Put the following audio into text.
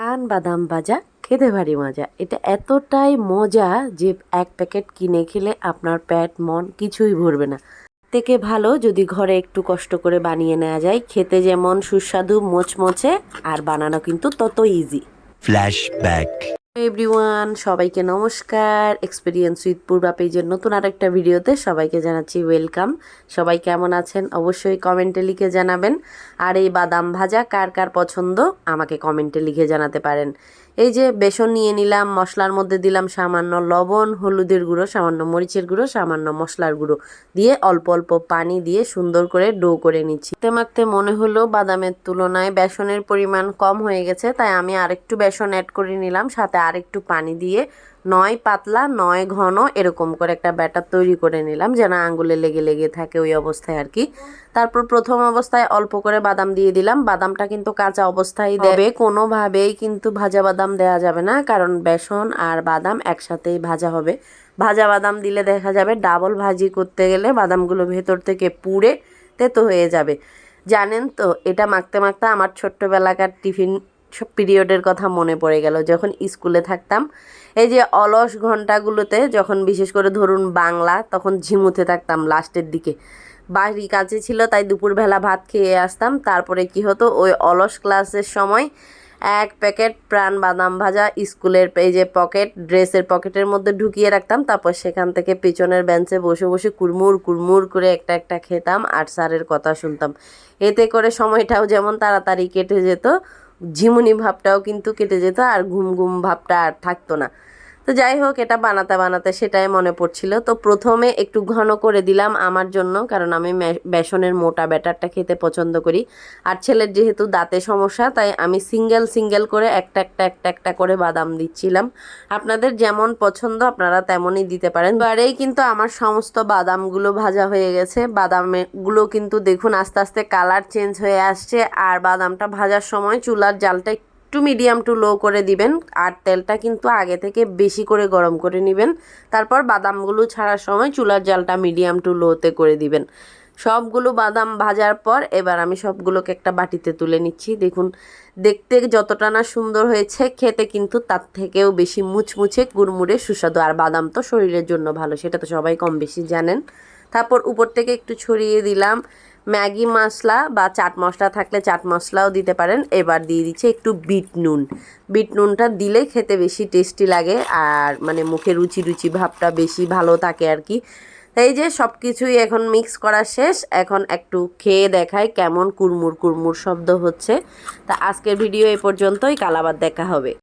পান বাদাম ভাজা খেতে ভারী মজা। এটা এতটাই মজা যে এক প্যাকেট কিনে খেলে আপনার পেট মন কিছুই ভরবে না। থেকে ভালো যদি ঘরে একটু কষ্ট করে বানিয়ে নেওয়া যায়, খেতে যেমন সুস্বাদু মোচমোচে আর বানানো কিন্তু তত ইজি। ফ্ল্যাশব্যাক। এভরিওয়ান, সবাইকে নমস্কার। এক্সপিরিয়েন্স উইথ পূর্বা পেজের নতুন আরেকটা ভিডিওতে সবাইকে জানাচ্ছি ওয়েলকাম। সবাই কেমন আছেন অবশ্যই কমেন্টে লিখে জানাবেন। আর এই বাদাম ভাজা কার কার পছন্দ আমাকে কমেন্টে লিখে জানাতে পারেন। এই যে বেসন নিয়ে নিলাম, মশলার মধ্যে দিলাম সামান্য লবণ, হলুদের গুঁড়ো, সামান্য মরিচের গুঁড়ো, সামান্য মশলার গুঁড়ো দিয়ে অল্প অল্প পানি দিয়ে সুন্দর করে ডো করে নিচ্ছি। মাখতে মাখতে মনে হলো বাদামের তুলনায় বেসনের পরিমাণ কম হয়ে গেছে, তাই আমি আরেকটু বেসন অ্যাড করে নিলাম, সাথে আরেকটু পানি দিয়ে নয় পাতলা নয় ঘন এরকম করে একটা ব্যাটার তৈরি করে নিলাম, যেন আঙ্গুলে লেগে লেগে থাকে ওই অবস্থায় আর কি। তারপর প্রথম অবস্থায় অল্প করে বাদাম দিয়ে দিলাম। বাদামটা কিন্তু কাঁচা অবস্থায় দেবে, কোনোভাবেই কিন্তু ভাজা বাদাম দেওয়া যাবে না, কারণ বেসন আর বাদাম একসাথেই ভাজা হবে। ভাজা বাদাম দিলে দেখা যাবে ডাবল ভাজি করতে গেলে বাদামগুলো ভেতর থেকে পুড়ে তেতো হয়ে যাবে। জানেন তো, এটা মাখতে মাখতে আমার ছোট্টবেলাকার টিফিন পিরিয়ডের কথা মনে পড়ে গেল, যখন স্কুলে থাকতাম। এই যে অলস ঘন্টাগুলোতে, যখন বিশেষ করে ধরুন বাংলা, তখন ঝিমুতে থাকতাম লাস্টের দিকে। বাড়ি কাছে ছিল তাই দুপুরবেলা ভাত খেয়ে আসতাম। তারপরে কি হতো, ওই অলস ক্লাসের সময় এক প্যাকেট প্রাণ বাদাম ভাজা স্কুলের এই যে পকেট, ড্রেসের পকেটের মধ্যে ঢুকিয়ে রাখতাম। তারপর সেখান থেকে পেছনের বেঞ্চে বসে বসে কুড়মুড় কুড়মুড় করে একটা একটা খেতাম আর স্যারের কথা শুনতাম। এতে করে সময়টাও যেমন তাড়াতাড়ি কেটে যেত, ঝিমুনি ভাবটাও কিন্তু কেটে যেত, আর ঘুম ঘুম ভাবটা আর থাকতো না। তো যাই হোক, এটা বানাতে বানাতে সেটাই মনে পড়ছিল। তো প্রথমে একটু ঘন করে দিলাম আমার জন্য, কারণ আমি বেসনের মোটা ব্যাটারটা খেতে পছন্দ করি। আর ছেলের যেহেতু দাঁতে সমস্যা, তাই আমি সিঙ্গেল সিঙ্গেল করে একটা একটা একটা একটা করে বাদাম দিচ্ছিলাম। আপনাদের যেমন পছন্দ আপনারা তেমনই দিতে পারেন। এবারেই কিন্তু আমার সমস্ত বাদামগুলো ভাজা হয়ে গেছে। বাদামগুলো কিন্তু দেখুন আস্তে আস্তে কালার চেঞ্জ হয়ে আসছে। আর বাদামটা ভাজার সময় চুলার জালটা একটু মিডিয়াম টু লো করে দিবেন, আর তেলটা কিন্তু আগে থেকে বেশি করে গরম করে নেবেন। তারপর বাদামগুলো ছাড়ার সময় চুলার জালটা মিডিয়াম টু লোতে করে দিবেন। সবগুলো বাদাম ভাজার পর এবার আমি সবগুলোকে একটা বাটিতে তুলে নিচ্ছি। দেখুন, দেখতে যতটা না সুন্দর হয়েছে, খেতে কিন্তু তার থেকেও বেশি মুচমুচে কুড়মুড়ে সুস্বাদু। আর বাদাম তো শরীরের জন্য ভালো, সেটা তো সবাই কম বেশি জানেন। তারপর উপর থেকে একটু ছড়িয়ে দিলাম ম্যাগি মশলা, বা চাট মশলা থাকলে চাট মশলাও দিতে পারেন। এবার দিয়ে দিচ্ছি একটু বিট নুন। বিট নুনটা দিলে খেতে বেশি টেস্টি লাগে, আর মানে মুখে রুচি রুচি ভাবটা বেশি ভালো থাকে আর কি। এই যে সব কিছুই এখন মিক্স করা শেষ, এখন একটু খেয়ে দেখাই কেমন কুড়মুড় কুড়মুড় শব্দ হচ্ছে। তা আজকের ভিডিও এ পর্যন্তই, কাল আবার দেখা হবে।